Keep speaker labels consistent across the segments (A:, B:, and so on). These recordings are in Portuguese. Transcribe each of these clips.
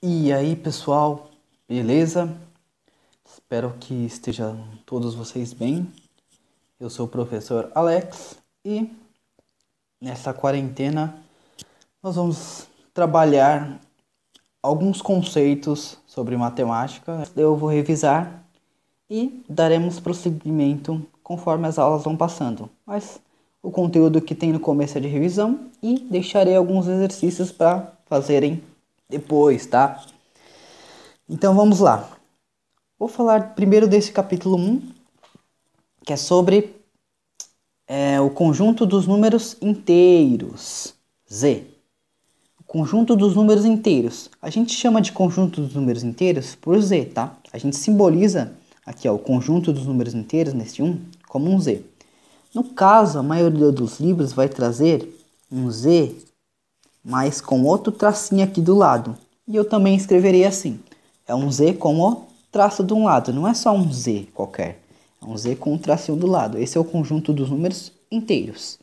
A: E aí, pessoal, beleza? Espero que estejam todos vocês bem. Eu sou o professor Alex e nessa quarentena nós vamos trabalhar alguns conceitos sobre matemática. Eu vou revisar e daremos prosseguimento conforme as aulas vão passando. Mas o conteúdo que tem no começo é de revisão e deixarei alguns exercícios para fazerem depois, tá? Então vamos lá. Vou falar primeiro desse capítulo 1, que é sobre o conjunto dos números inteiros, Z. O conjunto dos números inteiros. A gente chama de conjunto dos números inteiros por Z, tá? A gente simboliza aqui o conjunto dos números inteiros, nesse 1, como um Z. No caso, a maioria dos livros vai trazer um Z, mas com outro tracinho aqui do lado. E eu também escreverei assim. É um Z com o traço de um lado, não é só um Z qualquer. É um Z com um tracinho do lado. Esse é o conjunto dos números inteiros.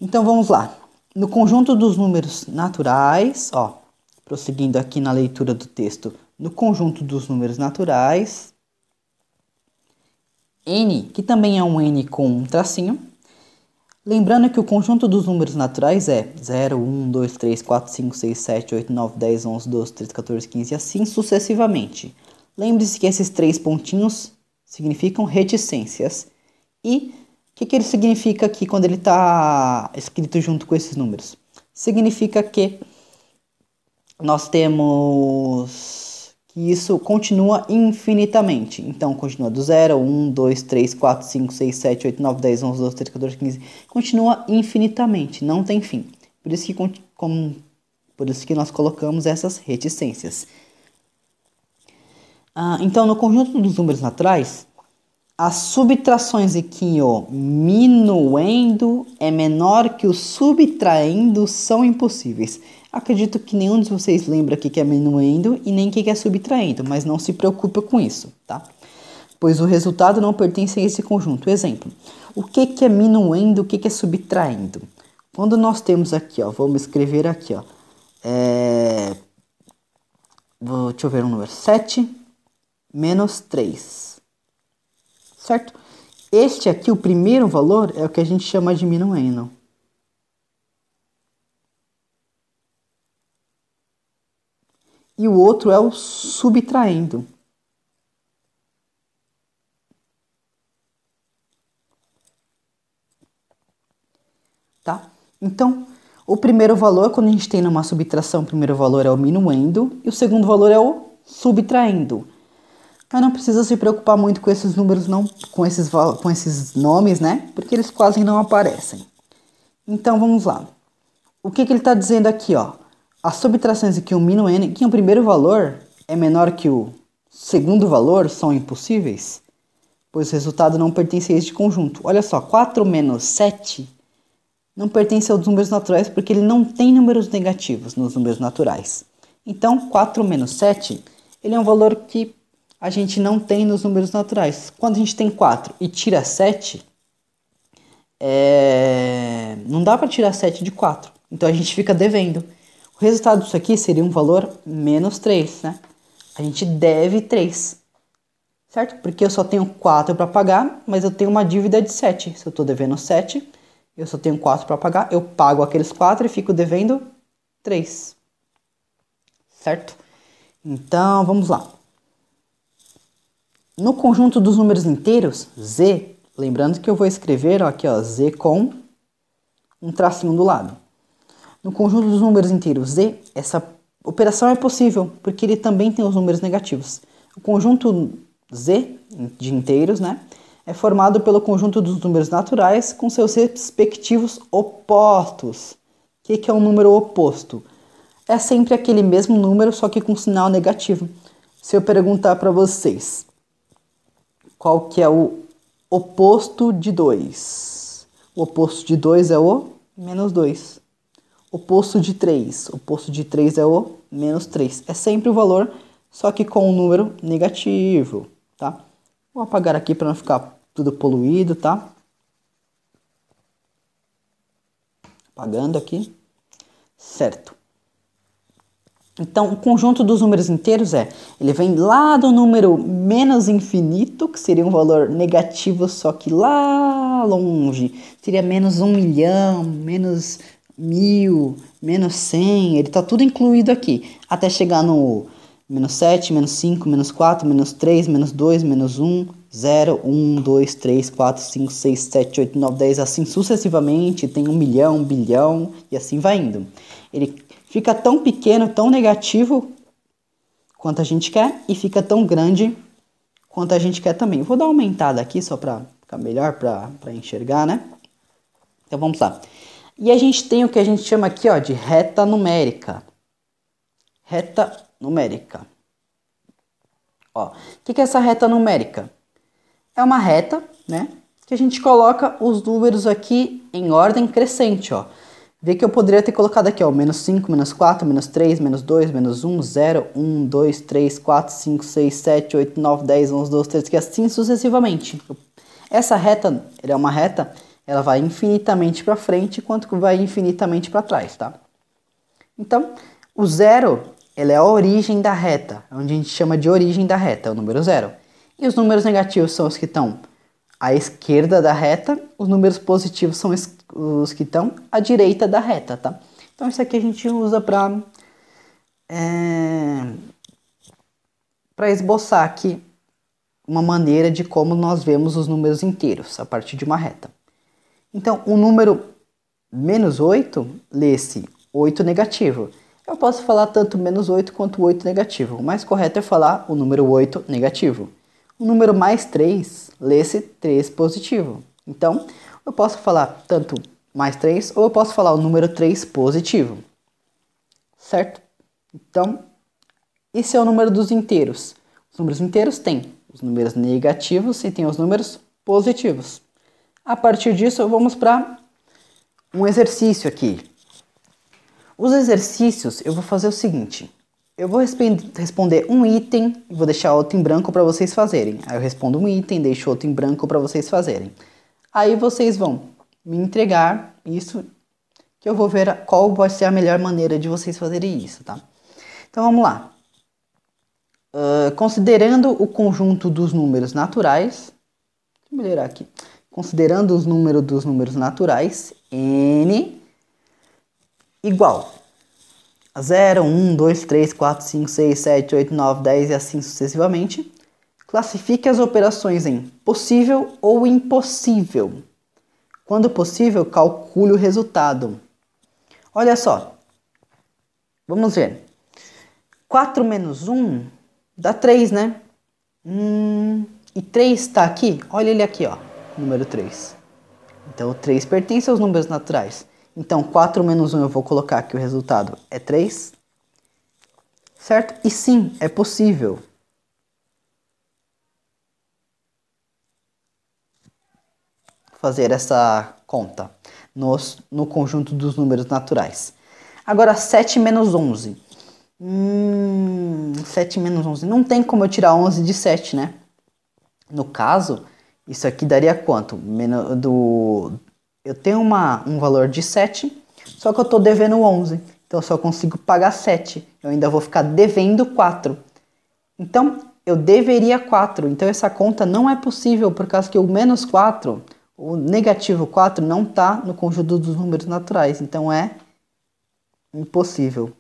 A: Então vamos lá. No conjunto dos números naturais, prosseguindo aqui na leitura do texto, no conjunto dos números naturais, N, que também é um N com um tracinho, lembrando que o conjunto dos números naturais é 0, 1, 2, 3, 4, 5, 6, 7, 8, 9, 10, 11, 12, 13, 14, 15 e assim sucessivamente. Lembre-se que esses 3 pontinhos significam reticências. E o que ele significa aqui quando ele está escrito junto com esses números? Significa que nós temos que isso continua infinitamente. Então, continua do 0, 1, 2, 3, 4, 5, 6, 7, 8, 9, 10, 11, 12, 13, 14, 15. Continua infinitamente, não tem fim. Por isso que nós colocamos essas reticências. Então, no conjunto dos números naturais, as subtrações em que o minuendo é menor que o subtraindo são impossíveis. Acredito que nenhum de vocês lembra o que é minuendo e nem o que é subtraindo, mas não se preocupe com isso, tá? Pois o resultado não pertence a esse conjunto. Exemplo, o que é minuendo, o que é subtraindo? Quando nós temos aqui, vamos escrever aqui, deixa eu ver um número, 7 menos 3. Certo? Este aqui, o primeiro valor, é o que a gente chama de minuendo. E o outro é o subtraindo. Tá? Então, o primeiro valor, quando a gente tem numa subtração, o primeiro valor é o minuendo e o segundo valor é o subtraindo. Mas não precisa se preocupar muito com esses números, não, com esses nomes, né? Porque eles quase não aparecem. Então vamos lá. O que ele está dizendo aqui, As subtrações em que o minuendo, que o primeiro valor é menor que o segundo valor, são impossíveis, pois o resultado não pertence a este conjunto. Olha só, 4 menos 7 não pertence aos números naturais porque ele não tem números negativos nos números naturais. Então, 4 menos 7, ele é um valor que a gente não tem nos números naturais. Quando a gente tem 4 e tira 7, não dá para tirar 7 de 4. Então a gente fica devendo. O resultado disso aqui seria um valor menos 3, né? A gente deve 3, certo? Porque eu só tenho 4 para pagar, mas eu tenho uma dívida de 7. Se eu estou devendo 7, eu só tenho 4 para pagar, eu pago aqueles 4 e fico devendo 3. Certo? Então, vamos lá. No conjunto dos números inteiros, Z, lembrando que eu vou escrever aqui, Z com um tracinho do lado. No conjunto dos números inteiros Z, essa operação é possível, porque ele também tem os números negativos. O conjunto Z, de inteiros, né, é formado pelo conjunto dos números naturais com seus respectivos opostos. O que é um número oposto? É sempre aquele mesmo número, só que com sinal negativo. Se eu perguntar para vocês, qual que é o oposto de 2? O oposto de 2 é o menos 2. Oposto de 3. Oposto de 3 é o menos 3. É sempre o valor, só que com um número negativo, tá? Vou apagar aqui para não ficar tudo poluído, tá? Apagando aqui. Certo. Então, o conjunto dos números inteiros ele vem lá do número menos infinito, que seria um valor negativo, só que lá longe. Seria menos 1.000.000, menos 1.000, menos 100, ele está tudo incluído aqui. Até chegar no menos 7, menos 5, menos 4, menos 3, menos 2, menos 1, 0, 1, 2, 3, 4, 5, 6, 7, 8, 9, 10, assim sucessivamente. Tem 1.000.000, 1.000.000.000 e assim vai indo. Ele fica tão pequeno, tão negativo quanto a gente quer e fica tão grande quanto a gente quer também. Vou dar uma aumentada aqui só para ficar melhor para enxergar, né? Então vamos lá. E a gente tem o que a gente chama aqui, ó, de reta numérica. Reta numérica. Ó, o que é essa reta numérica? É uma reta, né, que a gente coloca os números aqui em ordem crescente, ó. Vê que eu poderia ter colocado aqui, ó, menos 5, menos 4, menos 3, menos 2, menos 1, 0, 1, 2, 3, 4, 5, 6, 7, 8, 9, 10, 11, 12, 13, que assim sucessivamente. Essa reta, ela é uma reta, ela vai infinitamente para frente, enquanto que vai infinitamente para trás, tá? Então, o 0, ele é a origem da reta, onde a gente chama de origem da reta, é o número 0. E os números negativos são os que estão à esquerda da reta, os números positivos são os que estão à direita da reta, tá? Então isso aqui a gente usa para esboçar aqui uma maneira de como nós vemos os números inteiros a partir de uma reta. Então o número menos 8 lê-se 8 negativo. Eu posso falar tanto menos 8 quanto 8 negativo. O mais correto é falar o número 8 negativo. O número mais 3 lê-se 3 positivo. Então, eu posso falar tanto mais 3 ou eu posso falar o número 3 positivo. Certo? Então, esse é o número dos inteiros. Os números inteiros têm os números negativos e tem os números positivos. A partir disso, vamos para um exercício aqui. Os exercícios, eu vou fazer o seguinte. Eu vou responder um item e vou deixar outro em branco para vocês fazerem. Aí eu respondo um item, deixo outro em branco para vocês fazerem. Aí vocês vão me entregar isso, que eu vou ver qual vai ser a melhor maneira de vocês fazerem isso, tá? Então vamos lá. Considerando o conjunto dos números naturais, vou melhorar aqui. Considerando os números dos números naturais, n igual a 0, 1, 2, 3, 4, 5, 6, 7, 8, 9, 10 e assim sucessivamente. Classifique as operações em possível ou impossível. Quando possível, calcule o resultado. Olha só. Vamos ver. 4 menos 1 dá 3, né? E 3 está aqui? Olha ele aqui, ó. Número 3. Então, o 3 pertence aos números naturais. Então, 4 menos 1 eu vou colocar que o resultado é 3. Certo? E sim, é possível. Fazer essa conta no conjunto dos números naturais. Agora, 7 menos 11. 7 menos 11. Não tem como eu tirar 11 de 7, né? No caso, isso aqui daria quanto? Eu tenho um valor de 7, só que eu estou devendo 11. Então, eu só consigo pagar 7. Eu ainda vou ficar devendo 4. Então, eu deveria 4. Então, essa conta não é possível, por causa que o menos 4, o negativo 4, não está no conjunto dos números naturais. Então, é impossível.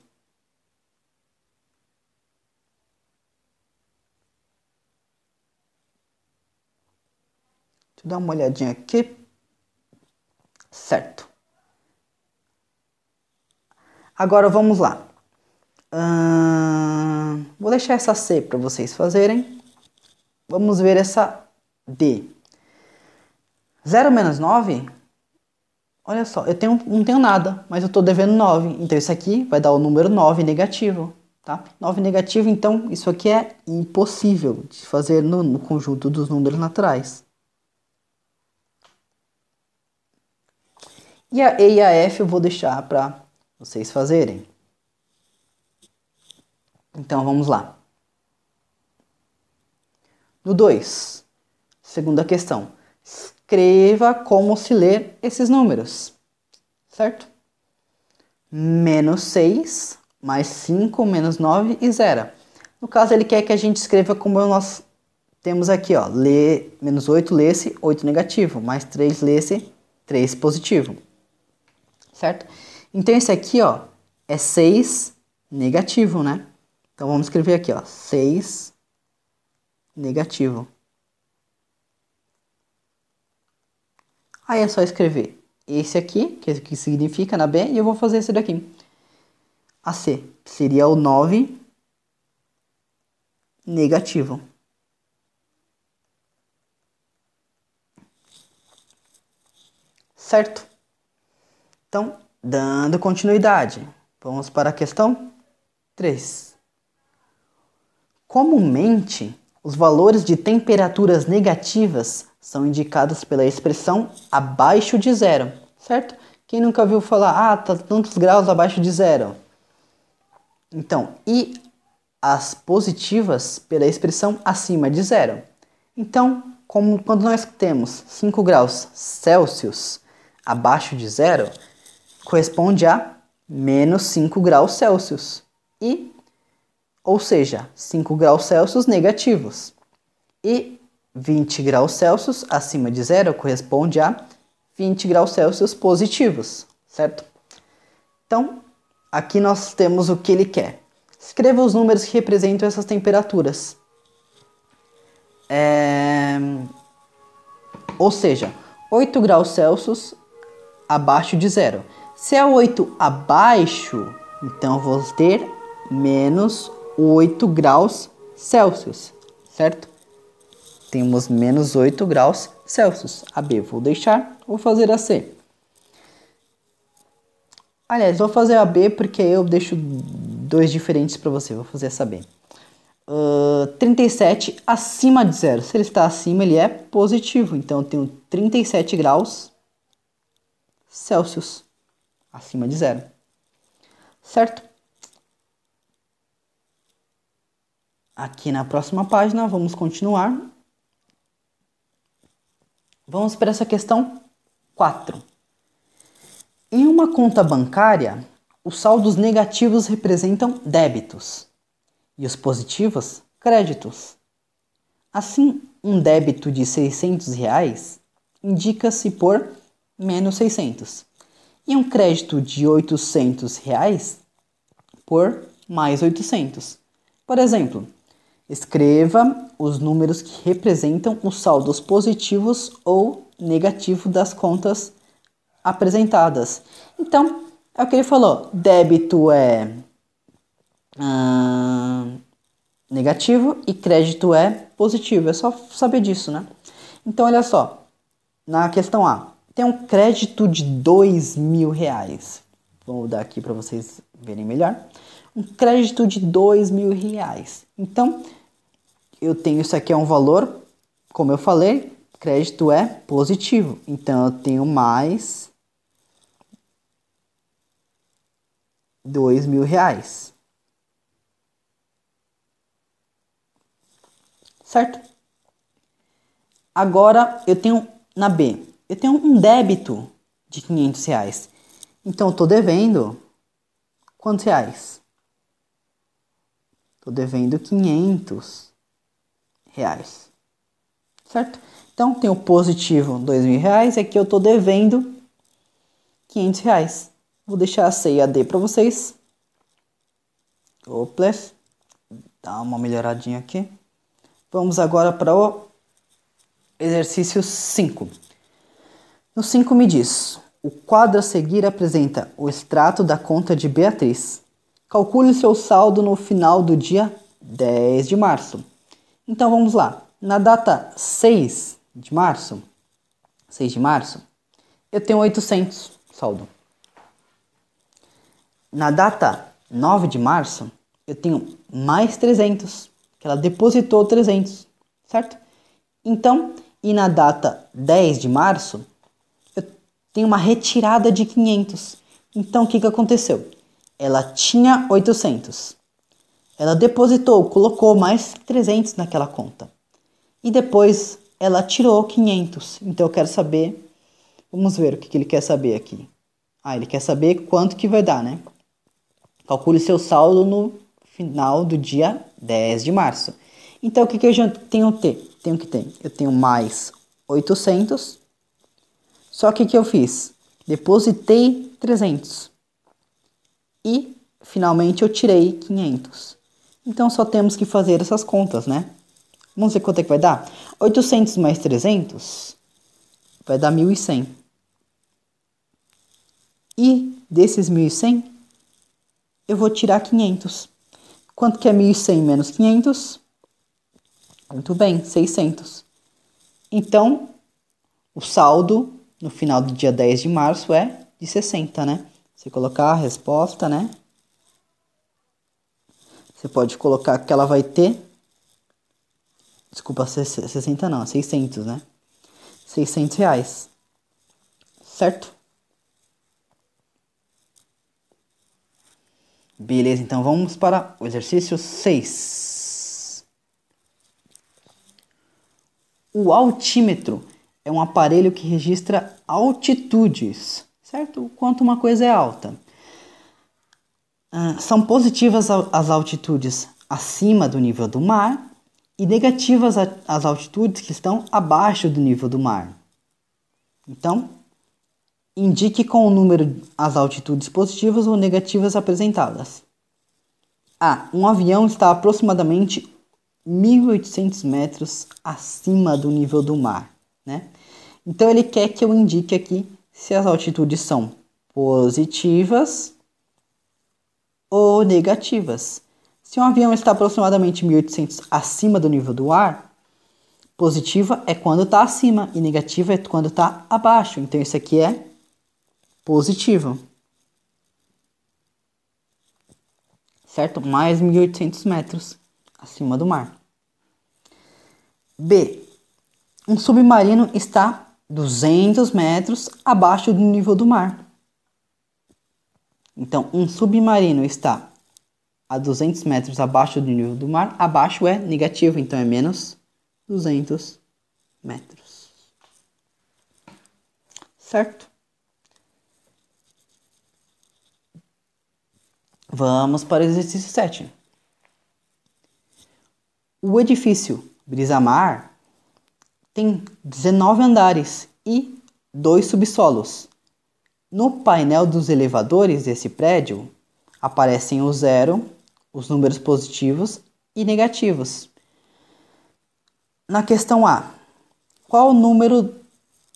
A: Deixa eu dar uma olhadinha aqui. Certo. Agora vamos lá. Vou deixar essa C para vocês fazerem. Vamos ver essa D. 0 menos 9? Olha só, não tenho nada, mas eu estou devendo 9. Então isso aqui vai dar o número 9 negativo. Tá? 9 negativo, então isso aqui é impossível de fazer no conjunto dos números naturais. E a E e a F eu vou deixar para vocês fazerem. Então vamos lá. No 2, segunda questão. Escreva como se lê esses números, certo? Menos 6 mais 5 menos 9 e 0. No caso, ele quer que a gente escreva como nós temos aqui, ó, menos 8 lê-se 8 negativo, mais 3 lê-se 3 positivo, certo? Então esse aqui, ó, é 6 negativo, né? Então vamos escrever aqui, ó, 6 negativo. Aí é só escrever esse aqui, que significa na B, e eu vou fazer esse daqui. A C, que seria o 9 negativo. Certo? Então, dando continuidade, vamos para a questão 3. Comumente, os valores de temperaturas negativas são indicados pela expressão abaixo de zero, certo? Quem nunca ouviu falar, tá tantos graus abaixo de zero? Então, e as positivas pela expressão acima de zero. Então, quando nós temos 5 graus Celsius abaixo de zero, corresponde a menos 5 graus Celsius. Ou seja, 5 graus Celsius negativos. E 20 graus Celsius acima de zero corresponde a 20 graus Celsius positivos, certo? Então, aqui nós temos o que ele quer. Escreva os números que representam essas temperaturas. Ou seja, 8 graus Celsius abaixo de zero. Se é 8 abaixo, então eu vou ter menos 8 graus Celsius, certo? Temos menos 8 graus Celsius. A B vou deixar, vou fazer a C. Aliás, vou fazer a B porque eu deixo dois diferentes para você. Vou fazer essa B. 37 acima de zero. Se ele está acima, ele é positivo. Então, eu tenho 37 graus Celsius acima de zero. Certo? Aqui na próxima página, vamos continuar. Vamos para essa questão 4. Em uma conta bancária, os saldos negativos representam débitos e os positivos, créditos. Assim, um débito de R$600 indica-se por menos 600 e um crédito de R$800 por mais 800. Por exemplo, escreva os números que representam os saldos positivos ou negativos das contas apresentadas. Então, é o que ele falou. Débito é negativo e crédito é positivo. É só saber disso, né? Então, olha só. Na questão A, tem um crédito de R$2.000. Vou dar aqui para vocês verem melhor. Um crédito de R$2.000. Então, eu tenho isso aqui é um valor, como eu falei, crédito é positivo. Então, eu tenho mais R$2.000. Certo? Agora, eu tenho na B, eu tenho um débito de R$500. Então, eu estou devendo quantos reais? Estou devendo R$500. Certo? Então, tem o positivo R$2.000 e aqui eu estou devendo R$500. Vou deixar a C e a D para vocês. Oples. Dá uma melhoradinha aqui. Vamos agora para o exercício 5. No 5 me diz, o quadro a seguir apresenta o extrato da conta de Beatriz. Calcule seu saldo no final do dia 10 de março. Então vamos lá. Na data 6 de março, eu tenho 800 saldo. Na data 9 de março, eu tenho mais 300, que ela depositou 300, certo? Então, e na data 10 de março, eu tenho uma retirada de 500. Então, o que aconteceu? Ela tinha 800. Ela depositou, colocou mais 300 naquela conta. E depois, ela tirou 500. Então, eu quero saber... Vamos ver o que ele quer saber aqui. Ele quer saber quanto que vai dar, né? Calcule seu saldo no final do dia 10 de março. Então, o que eu já tenho que ter? Eu tenho mais 800. Só que o que eu fiz? Depositei 300. E, finalmente, eu tirei 500. Então, só temos que fazer essas contas, né? Vamos ver quanto é que vai dar? 800 mais 300 vai dar 1.100. E desses 1.100, eu vou tirar 500. Quanto que é 1.100 menos 500? Muito bem, 600. Então, o saldo no final do dia 10 de março é de 60, né? Você colocar a resposta, né? Você pode colocar que ela vai ter... Desculpa, 60 não, 600, né? 600 reais. Certo? Beleza, então vamos para o exercício 6. O altímetro é um aparelho que registra altitudes, certo? O quanto uma coisa é alta. São positivas as altitudes acima do nível do mar e negativas as altitudes que estão abaixo do nível do mar. Então, indique com o número as altitudes positivas ou negativas apresentadas. Um avião está aproximadamente 1.800 metros acima do nível do mar, né? Então, ele quer que eu indique aqui se as altitudes são positivas ou negativas. Se um avião está aproximadamente 1.800 acima do nível do ar, positiva é quando está acima e negativa é quando está abaixo. Então, isso aqui é positivo. Certo? Mais 1.800 metros acima do mar. B. Um submarino está 200 metros abaixo do nível do mar. Então, um submarino está a 200 metros abaixo do nível do mar. Abaixo é negativo, então é menos 200 metros. Certo? Vamos para o exercício 7. O edifício Brisamar tem 19 andares e 2 subsolos. No painel dos elevadores desse prédio aparecem o zero, os números positivos e negativos. Na questão A, qual número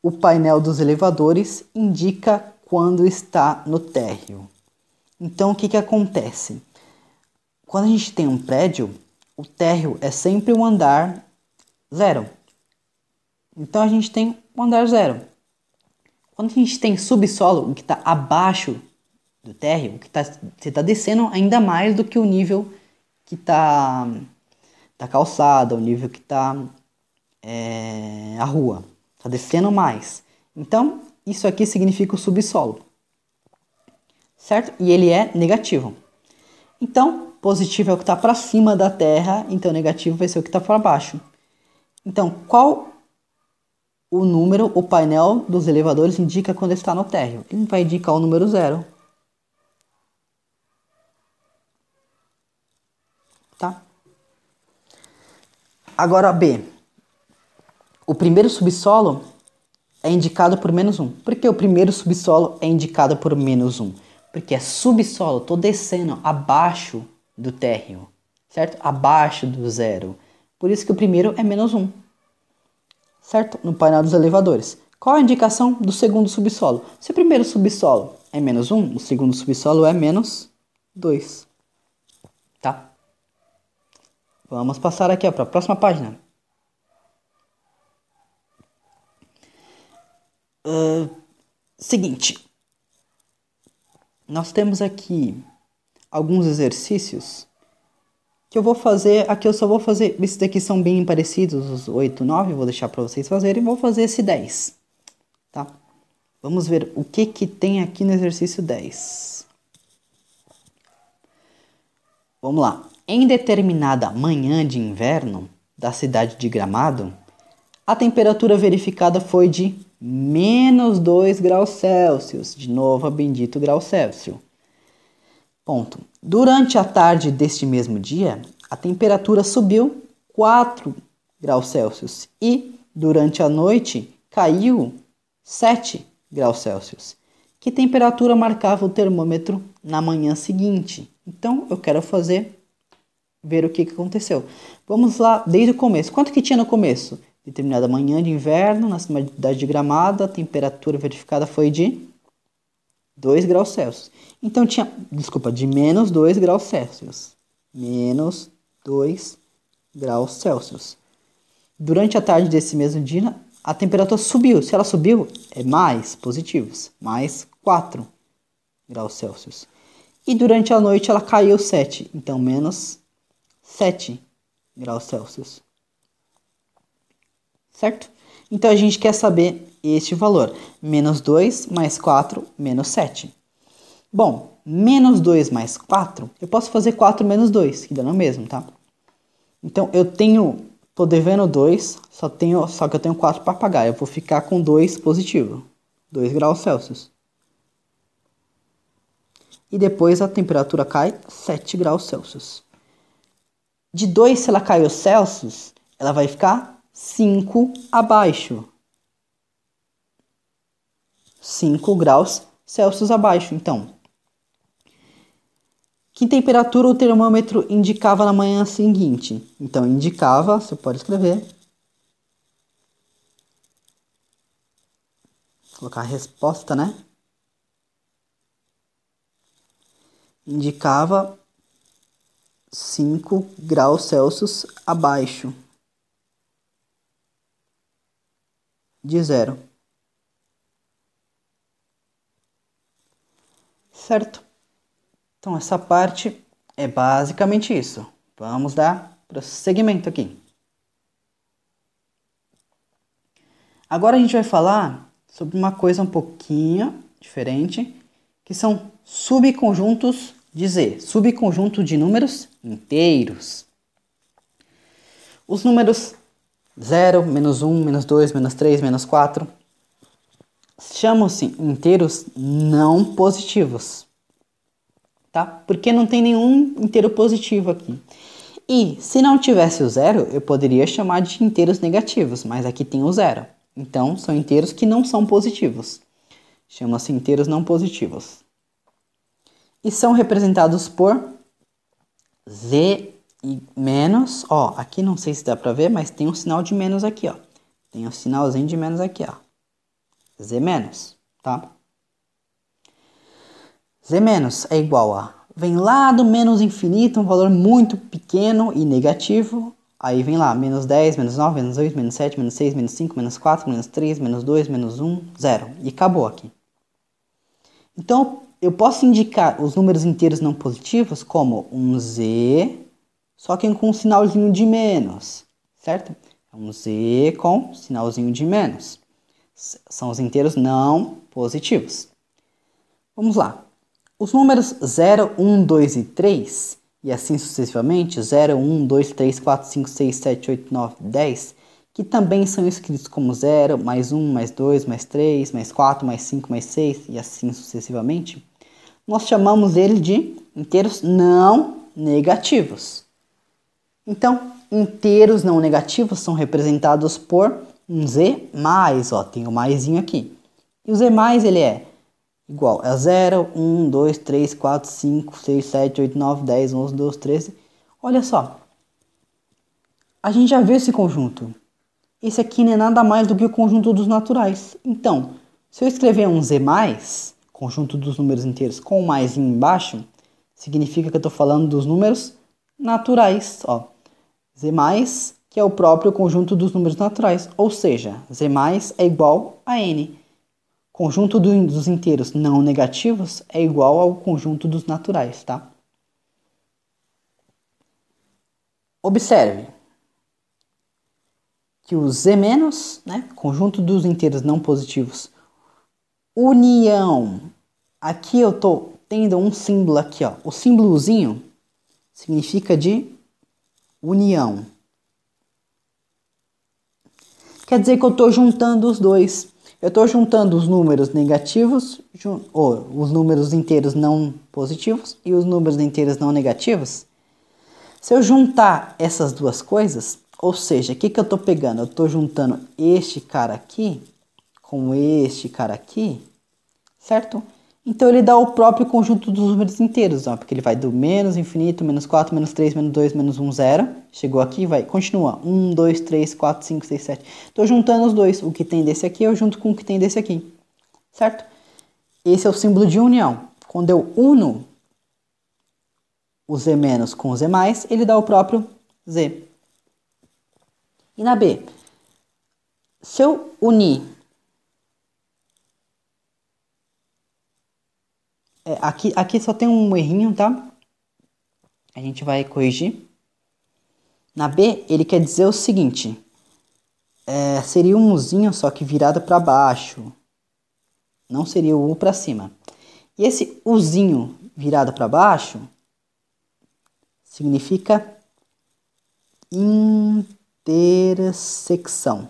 A: o painel dos elevadores indica quando está no térreo? Então, o que acontece? Quando a gente tem um prédio, o térreo é sempre um andar zero. Então, a gente tem um andar zero. Quando a gente tem subsolo, o que está abaixo do térreo, você está descendo ainda mais do que o nível que está da calçada, o nível que está a rua. Está descendo mais. Então, isso aqui significa o subsolo. Certo? E ele é negativo. Então, positivo é o que está para cima da terra, então negativo vai ser o que está para baixo. Então, qual o número, o painel dos elevadores indica quando está no térreo? Ele vai indicar o número 0. Tá? Agora B. O primeiro subsolo é indicado por -1. Por que o primeiro subsolo é indicado por -1? Porque é subsolo, estou descendo abaixo do térreo, certo? Abaixo do zero. Por isso que o primeiro é -1, certo? No painel dos elevadores. Qual a indicação do segundo subsolo? Se o primeiro subsolo é -1, o segundo subsolo é -2, tá? Vamos passar aqui para a próxima página. Seguinte. Nós temos aqui alguns exercícios que eu vou fazer. Aqui eu só vou fazer. Esses daqui são bem parecidos, os 8, 9. Vou deixar para vocês fazerem. Vou fazer esse 10. Tá? Vamos ver o que tem aqui no exercício 10. Vamos lá. Em determinada manhã de inverno da cidade de Gramado, a temperatura verificada foi de -2 graus Celsius. De novo, a bendito grau Celsius. Ponto. Durante a tarde deste mesmo dia, a temperatura subiu 4 graus Celsius e durante a noite caiu 7 graus Celsius. Que temperatura marcava o termômetro na manhã seguinte? Então eu quero ver o que aconteceu. Vamos lá desde o começo. Quanto que tinha no começo? Determinada manhã de inverno, na cidade de Gramado, a temperatura verificada foi de 2 graus Celsius. Então tinha, de menos 2 graus Celsius. Menos 2 graus Celsius. Durante a tarde desse mesmo dia, a temperatura subiu. Se ela subiu, é mais positivos. Mais 4 graus Celsius. E durante a noite ela caiu 7. Então menos 7 graus Celsius. Certo? Então a gente quer saber este valor. Menos 2 mais 4 menos 7. Bom, menos 2 mais 4, eu posso fazer 4 menos 2, que dá no mesmo, tá? Então tô devendo 2, só que eu tenho 4 para pagar. Eu vou ficar com 2 positivo, 2 graus Celsius. E depois a temperatura cai 7 graus Celsius. De 2, se ela caiu Celsius, ela vai ficar 5 abaixo. 5 graus Celsius abaixo. Então, que temperatura o termômetro indicava na manhã seguinte? Então, indicava, você pode escrever. Vou colocar a resposta, né? Indicava 5 graus Celsius abaixo de zero. Certo? Então, essa parte é basicamente isso. Vamos dar prosseguimento aqui. Agora a gente vai falar sobre uma coisa um pouquinho diferente, que são subconjuntos de Z, subconjunto de números inteiros. Os números 0, menos 1, menos 2, menos 3, menos 4 chamam-se inteiros não positivos, tá? Porque não tem nenhum inteiro positivo aqui. E se não tivesse o zero, eu poderia chamar de inteiros negativos, mas aqui tem o zero. Então, são inteiros que não são positivos. Chama-se inteiros não positivos. E são representados por Z e menos. Ó, aqui não sei se dá pra ver, mas tem um sinal de menos aqui, ó. Tem um sinalzinho de menos aqui, ó. Z menos, tá? Z menos é igual a... Vem lá do menos infinito, um valor muito pequeno e negativo. Aí vem lá, menos 10, menos 9, menos 8, menos 7, menos 6, menos 5, menos 4, menos 3, menos 2, menos 1, 0. E acabou aqui. Então, eu posso indicar os números inteiros não positivos como um Z, só que com um sinalzinho de menos, certo? Um Z com sinalzinho de menos. São os inteiros não positivos. Vamos lá. Os números 0, 1, 2 e 3, e assim sucessivamente, 0, 1, 2, 3, 4, 5, 6, 7, 8, 9, 10, que também são escritos como 0, mais 1, mais 2, mais 3, mais 4, mais 5, mais 6, e assim sucessivamente, nós chamamos ele de inteiros não negativos. Então, inteiros não negativos são representados por um Z mais, ó, tem o maisinho aqui. E o Z mais, ele é igual a 0, 1, 2, 3, 4, 5, 6, 7, 8, 9, 10, 11, 12, 13. Olha só, a gente já viu esse conjunto. Esse aqui não é nada mais do que o conjunto dos naturais. Então, se eu escrever um Z+, conjunto dos números inteiros com o mais embaixo, significa que eu estou falando dos números naturais, ó. Z+, que é o próprio conjunto dos números naturais, ou seja, Z+, é igual a N. Conjunto dos inteiros não negativos é igual ao conjunto dos naturais, tá? Observe que o Z-, né, conjunto dos inteiros não positivos, união, aqui eu estou tendo um símbolo aqui, ó. O símbolozinho significa de união. Quer dizer que eu estou juntando os dois. Eu estou juntando os números negativos, ou os números inteiros não positivos e os números inteiros não negativos. Se eu juntar essas duas coisas, ou seja, o que eu estou pegando? Eu estou juntando este cara aqui com este cara aqui, certo? Então ele dá o próprio conjunto dos números inteiros, ó, porque ele vai do menos infinito, menos 4, menos 3, menos 2, menos 1, 0. Chegou aqui, vai, continua. 1, 2, 3, 4, 5, 6, 7. Estou juntando os dois. O que tem desse aqui eu junto com o que tem desse aqui, certo? Esse é o símbolo de união. Quando eu uno o Z menos com o Z mais, ele dá o próprio Z. E na B, se eu unir aqui só tem um errinho, tá? A gente vai corrigir. Na B, ele quer dizer o seguinte. Seria um Uzinho, só que virado para baixo. Não seria o U para cima. E esse Uzinho virado para baixo significa intersecção.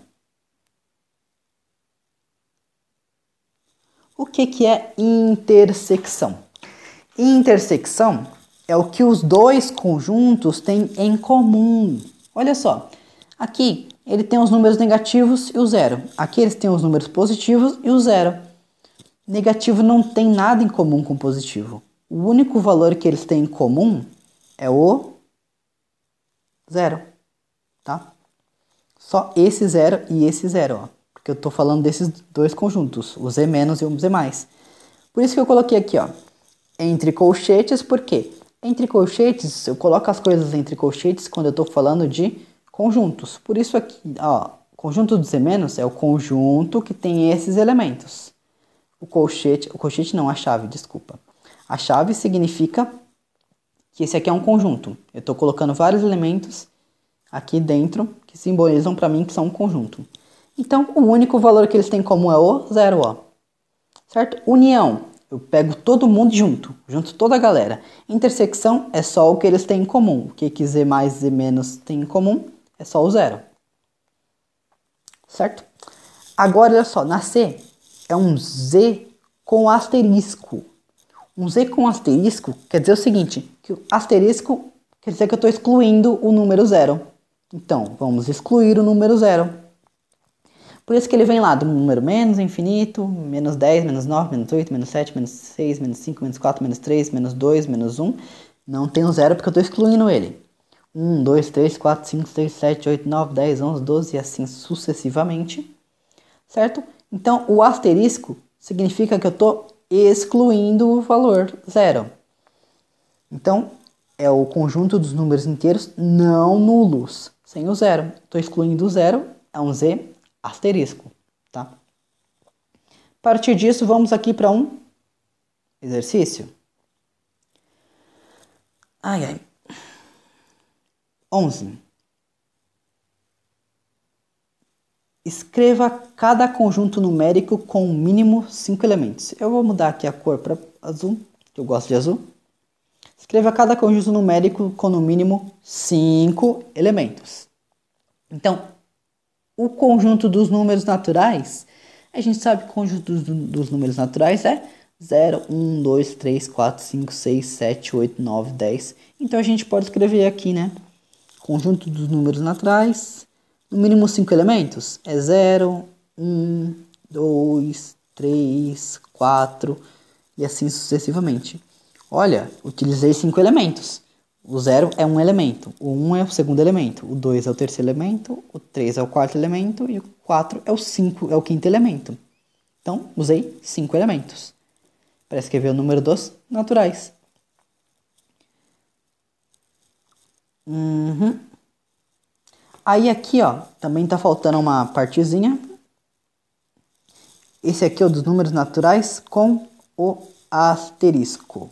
A: O que é intersecção? Intersecção é o que os dois conjuntos têm em comum. Olha só, aqui ele tem os números negativos e o zero. Aqui eles têm os números positivos e o zero. Negativo não tem nada em comum com positivo. O único valor que eles têm em comum é o zero, tá? Só esse zero e esse zero, ó. Porque eu estou falando desses dois conjuntos, o Z menos e o Z mais. Por isso que eu coloquei aqui, ó, entre colchetes, por quê? Entre colchetes, eu coloco as coisas entre colchetes quando eu estou falando de conjuntos. Por isso aqui, ó, conjunto do Z menos é o conjunto que tem esses elementos. O colchete não, a chave, desculpa. A chave significa que esse aqui é um conjunto. Eu estou colocando vários elementos aqui dentro que simbolizam para mim que são um conjunto. Então, o único valor que eles têm em comum é o zero, ó. Certo? União. Eu pego todo mundo junto toda a galera. Intersecção é só o que eles têm em comum. O que Z mais Z menos tem em comum é só o zero. Certo? Agora, olha só, na C é um Z com asterisco. Um Z com asterisco quer dizer o seguinte, que o asterisco quer dizer que eu estou excluindo o número zero. Então, vamos excluir o número zero. Por isso que ele vem lá do número menos infinito, menos 10, menos 9, menos 8, menos 7, menos 6, menos 5, menos 4, menos 3, menos 2, menos 1. Não tem o zero porque eu estou excluindo ele. 1, 2, 3, 4, 5, 6, 7, 8, 9, 10, 11, 12 e assim sucessivamente. Certo? Então, o asterisco significa que eu estou excluindo o valor zero. Então, é o conjunto dos números inteiros não nulos, sem o zero. Estou excluindo o zero, é um Z asterisco, tá? A partir disso, vamos aqui para um exercício. 11. Escreva cada conjunto numérico com no mínimo 5 elementos. Eu vou mudar aqui a cor para azul, que eu gosto de azul. Escreva cada conjunto numérico com no mínimo 5 elementos. Então, o conjunto dos números naturais, a gente sabe que o conjunto dos números naturais é 0, 1, 2, 3, 4, 5, 6, 7, 8, 9, 10. Então a gente pode escrever aqui, né? Conjunto dos números naturais, no mínimo 5 elementos. É 0, 1, 2, 3, 4 e assim sucessivamente. Olha, utilizei 5 elementos. O 0 é um elemento, o 1 é o segundo elemento, o 2 é o terceiro elemento, o 3 é o quarto elemento e o 4 é o quinto elemento. Então, usei 5 elementos para escrever o número dos naturais. Aí aqui, ó, também tá faltando uma partezinha. Esse aqui é o dos números naturais com o asterisco.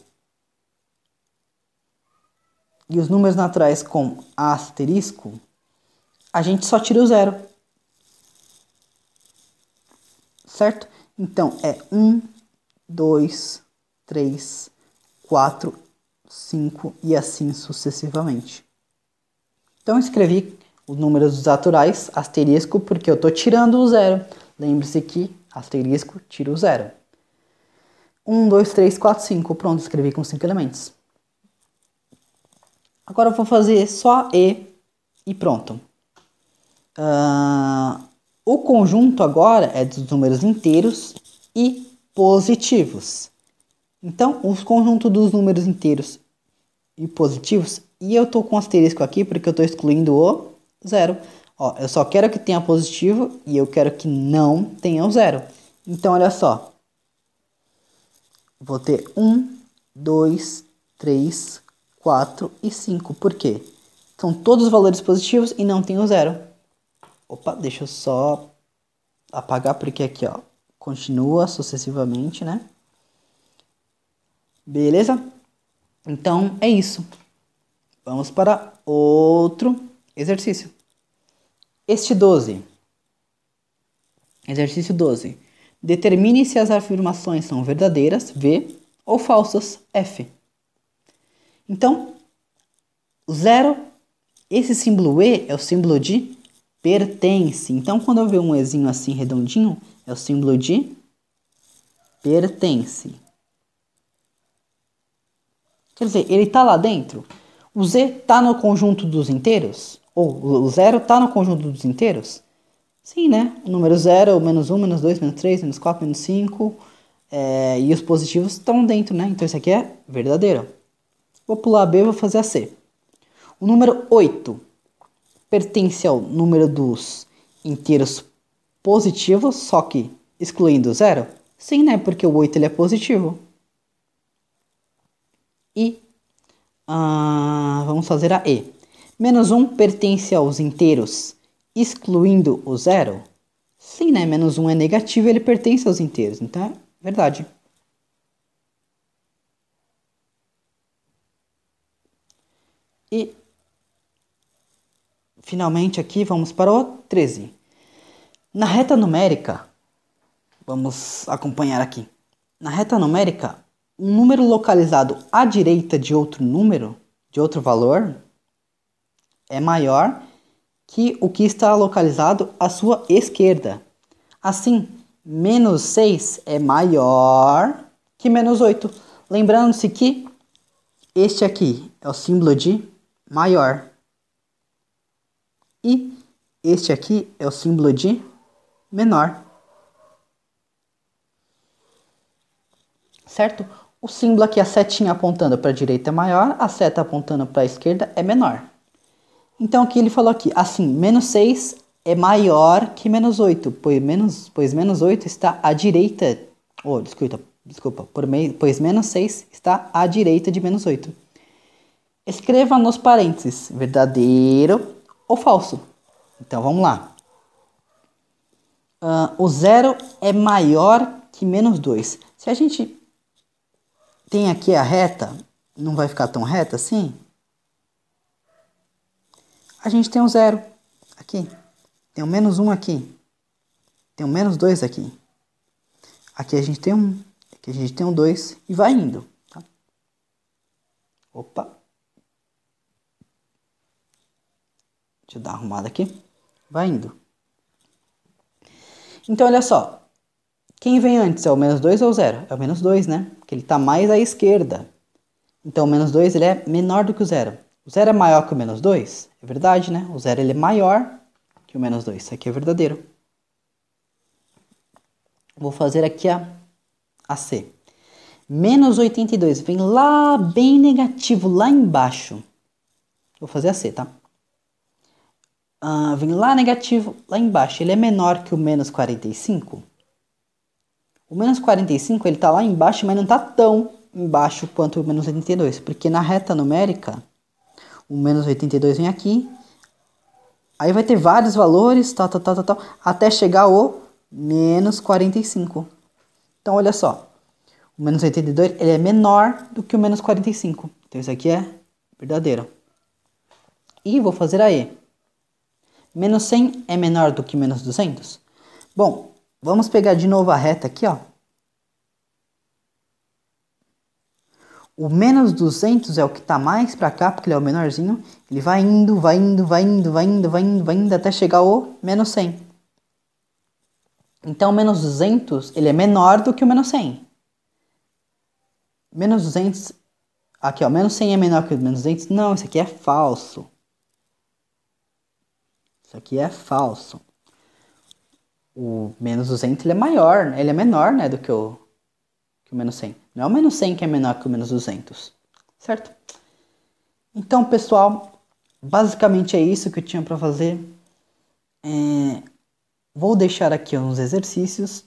A: E os números naturais com asterisco, a gente só tira o zero. Certo? Então, é 1, 2, 3, 4, 5 e assim sucessivamente. Então, eu escrevi os números naturais, asterisco, porque eu estou tirando o zero. Lembre-se que asterisco, tiro o 0. 1, 2, 3, 4, 5. Pronto, escrevi com 5 elementos. Agora eu vou fazer só e pronto. O conjunto agora é dos números inteiros e positivos. Então, o conjunto dos números inteiros e positivos, e eu estou com asterisco aqui porque eu estou excluindo o 0. Ó, eu só quero que tenha positivo e eu quero que não tenha o 0. Então, olha só. Vou ter 1, 2, 3, 4 e 5. Por quê? São todos os valores positivos e não tem o 0. Opa, deixa eu só apagar porque aqui, ó, continua sucessivamente, né? Beleza? Então, é isso. Vamos para outro exercício. Este 12. Exercício 12. Determine se as afirmações são verdadeiras, V, ou falsas, F. Então, o 0, esse símbolo E é o símbolo de pertence. Então, quando eu ver um Ezinho assim redondinho, é o símbolo de pertence. Quer dizer, ele está lá dentro. O Z está no conjunto dos inteiros? Ou o 0 está no conjunto dos inteiros? Sim, né? O número 0, menos 1, menos 2, menos 3, menos 4, menos 5. E os positivos estão dentro, né? Então, isso aqui é verdadeiro. Vou pular a B e vou fazer a C. O número 8 pertence ao número dos inteiros positivos, só que excluindo o 0? Sim, né? Porque o 8 ele é positivo. E vamos fazer a E. Menos 1 pertence aos inteiros excluindo o 0? Sim, né? Menos 1 é negativo e ele pertence aos inteiros. Então é verdade. E finalmente aqui vamos para o 13. Na reta numérica, vamos acompanhar aqui. Na reta numérica, um número localizado à direita de outro número, de outro valor, é maior que o que está localizado à sua esquerda. Assim, menos 6 é maior que menos 8. Lembrando-se que este aqui é o símbolo de maior. E este aqui é o símbolo de menor. Certo? O símbolo aqui, a setinha apontando para a direita é maior, a seta apontando para a esquerda é menor. Então, o que ele falou aqui? Assim, menos 6 é maior que menos 8, pois menos 8 está à direita. Desculpa, pois menos 6 está à direita de menos 8. Escreva nos parênteses, verdadeiro ou falso. Então, vamos lá. O 0 é maior que menos 2. Se a gente tem aqui a reta, não vai ficar tão reta assim? A gente tem um 0 aqui. Tem um menos 1 aqui. Tem um menos 2 aqui. Aqui a gente tem um. Aqui a gente tem um 2. E vai indo. Tá? Opa. Deixa eu dar uma arrumada aqui. Vai indo. Então, olha só. Quem vem antes? É o menos 2 ou o 0? É o menos 2, né? Porque ele está mais à esquerda. Então, o menos 2 ele é menor do que o 0. O 0 é maior que o menos 2? É verdade, né? O 0 ele é maior que o menos 2. Isso aqui é verdadeiro. Vou fazer aqui a C. Menos 82 vem lá bem negativo, lá embaixo. Vou fazer a C, tá? Vem lá negativo, lá embaixo. Ele é menor que o menos 45? O menos 45 ele tá lá embaixo, mas não tá tão embaixo quanto o menos 82. Porque na reta numérica, o menos 82 vem aqui. Aí vai ter vários valores, tal, até chegar ao menos 45. Então, olha só. O menos 82 ele é menor do que o menos 45. Então, isso aqui é verdadeiro. E vou fazer a E. Menos 100 é menor do que menos 200? Bom, vamos pegar de novo a reta aqui, ó. O menos 200 é o que está mais para cá, porque ele é o menorzinho. Ele vai indo, vai indo, vai indo, vai indo, vai indo, vai indo, até chegar ao menos 100. Então, o menos 200, ele é menor do que o menos 100. Menos 200... Aqui, ó. Menos 100 é menor que o menos 200? Não, isso aqui é falso. Isso aqui é falso. O menos 200 ele é maior, né? Ele é menor, né, do que o menos 100. Não é o menos 100 que é menor que o menos 200. Certo? Então, pessoal, basicamente é isso que eu tinha para fazer. Vou deixar aqui uns exercícios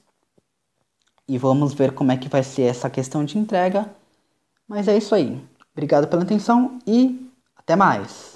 A: e vamos ver como é que vai ser essa questão de entrega. Mas é isso aí. Obrigado pela atenção e até mais.